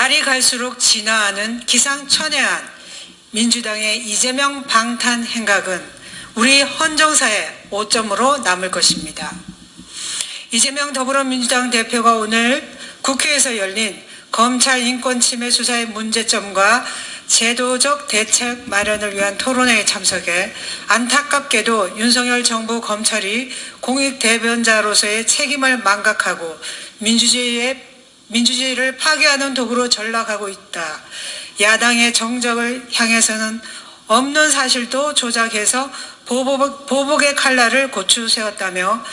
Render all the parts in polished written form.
날이 갈수록 진화하는 기상천외한 민주당의 이재명 방탄 행각은 우리 헌정사의 오점으로 남을 것입니다. 이재명 더불어민주당 대표가 오늘 국회에서 열린 검찰 인권침해 수사의 문제점과 제도적 대책 마련을 위한 토론회에 참석해 안타깝게도 윤석열 정부 검찰이 공익 대변자로서의 책임을 망각하고 민주주의를 파괴하는 도구로 전락하고 있다. 야당의 정적을 향해서는 없는 사실도 조작해서 보복의 칼날을 고추 세웠다며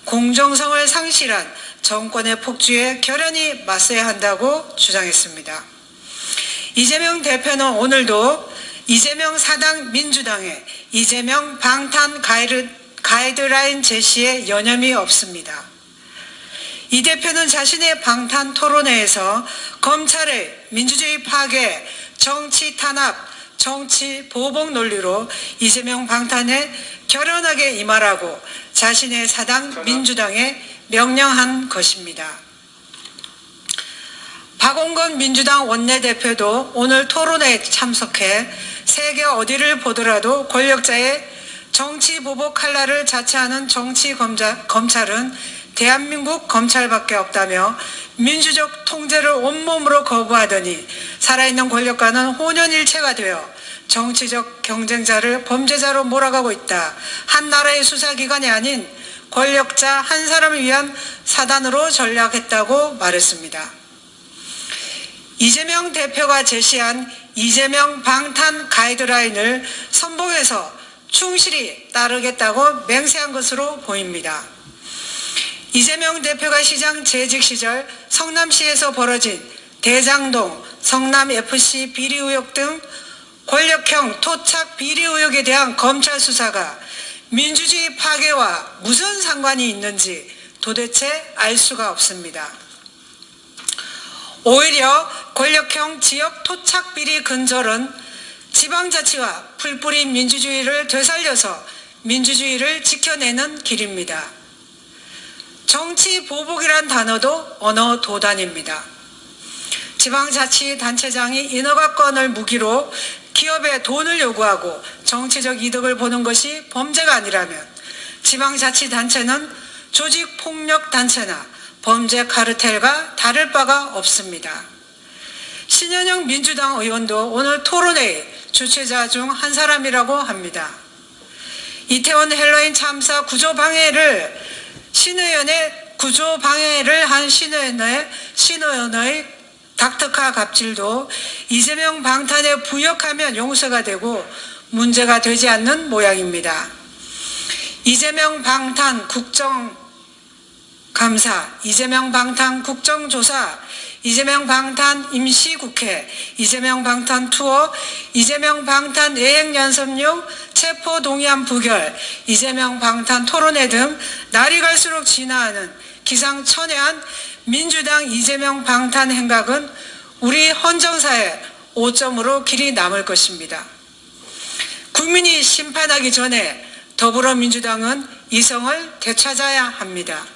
공정성을 상실한 정권의 폭주에 결연히 맞서야 한다고 주장했습니다. 이재명 대표는 오늘도 이재명 사당 민주당의 이재명 방탄 가이드라인 제시에 여념이 없습니다. 이 대표는 자신의 방탄 토론회에서 검찰의 민주주의 파괴, 정치 탄압, 정치 보복 논리로 이재명 방탄에 결연하게 임하라고 자신의 사당 민주당에 명령한 것입니다. 박홍근 민주당 원내대표도 오늘 토론회에 참석해 세계 어디를 보더라도 권력자의 정치 보복 칼날을 자처하는 정치 검찰은 대한민국 검찰밖에 없다며 민주적 통제를 온몸으로 거부하더니 살아있는 권력과는 혼연일체가 되어 정치적 경쟁자를 범죄자로 몰아가고 있다. 한 나라의 수사기관이 아닌 권력자 한 사람을 위한 사단으로 전략했다고 말했습니다. 이재명 대표가 제시한 이재명 방탄 가이드라인을 선봉해서 충실히 따르겠다고 맹세한 것으로 보입니다. 이재명 대표가 시장 재직 시절 성남시에서 벌어진 대장동, 성남FC 비리 의혹 등 권력형 토착 비리 의혹에 대한 검찰 수사가 민주주의 파괴와 무슨 상관이 있는지 도대체 알 수가 없습니다. 오히려 권력형 지역 토착 비리 근절은 지방자치와 풀뿌리 민주주의를 되살려서 민주주의를 지켜내는 길입니다. 정치 보복이란 단어도 언어 도단입니다. 지방자치단체장이 인허가권을 무기로 기업에 돈을 요구하고 정치적 이득을 보는 것이 범죄가 아니라면 지방자치단체는 조직폭력단체나 범죄 카르텔과 다를 바가 없습니다. 신현영 민주당 의원도 오늘 토론회의 주최자 중 한 사람이라고 합니다. 이태원 헬로윈 참사 구조방해를 한 신의원의 닥터카 갑질도 이재명 방탄에 부역하면 용서가 되고 문제가 되지 않는 모양입니다. 이재명 방탄 국정감사, 이재명 방탄 국정조사, 이재명 방탄 임시국회, 이재명 방탄 투어, 이재명 방탄 예행연설용 체포동의안 부결, 이재명 방탄 토론회 등 날이 갈수록 진화하는 기상천외한 민주당 이재명 방탄 행각은 우리 헌정사의 오점으로 길이 남을 것입니다. 국민이 심판하기 전에 더불어민주당은 이성을 되찾아야 합니다.